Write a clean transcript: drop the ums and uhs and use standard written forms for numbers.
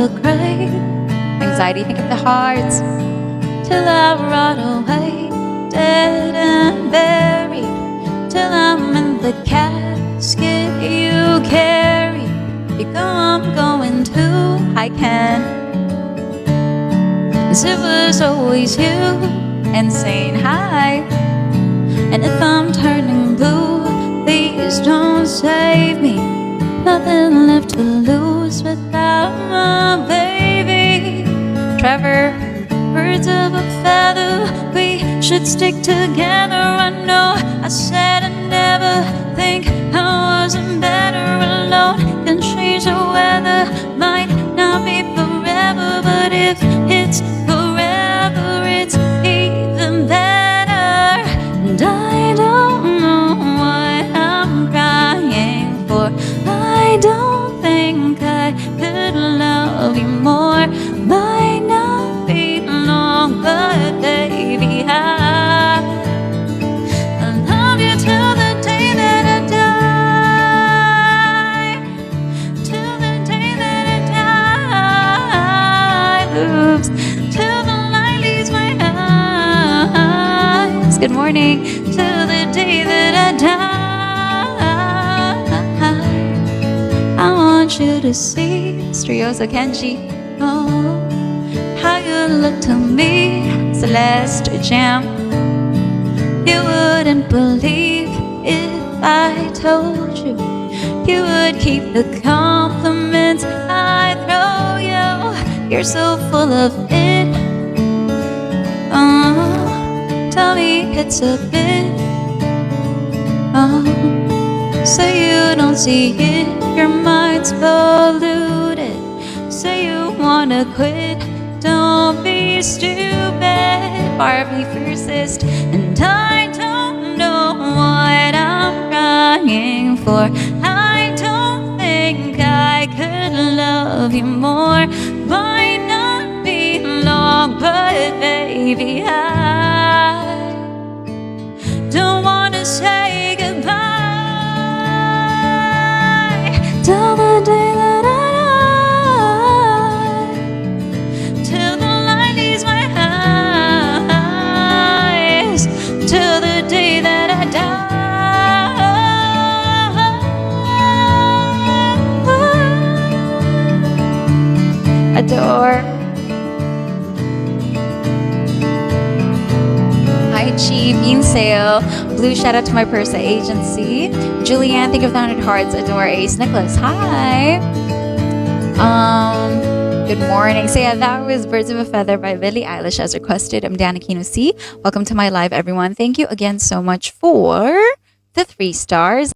the grave. Anxiety, think of the hearts. Till I rot away, dead and buried. Till I'm in the casket you carry. You go, I'm going too. I can. 'Cause it was always you and saying hi. And if I'm turning blue, please don't save me. Nothing left to lose without my baby. Trevor, birds of a feather, we should stick together. I know I said I'd never think I wasn't better alone. Can change the weather, might not be forever, but if it's forever, it's even better. And I don't know what I'm crying for. I don't think I could love you more. Might not be long, but baby, I love you till the day that I die. Till the day that I die. Oops. Till the light leaves my eyes. Good morning. Till the day that I die. I want you to see, Strioso Kenji, oh, how you look to me, Celeste Jam. You wouldn't believe if I told you. You would keep the compliments I throw you. You're so full of it. Oh, tell me it's a bit. Oh, so you don't see it. Your mind's polluted. Say you wanna quit. Don't be stupid. Barbie persist, and I don't know what I'm crying for. I don't think I could love you more. Might not be long, but baby, I don't wanna say goodbye. Till the day that I die. Till the light leaves my eyes. Till the day that I die. Adore. Hi, Chi, Bean Sale. Blue, shout out to my Persa agency. Julianne, think of the 100 hearts. Adore. Ace Nicholas, hi. Good morning. So yeah, that was Birds of a Feather by Billie Eilish as requested. I'm Dana Kino C. Welcome to my live, everyone. Thank you again so much for the 3 stars.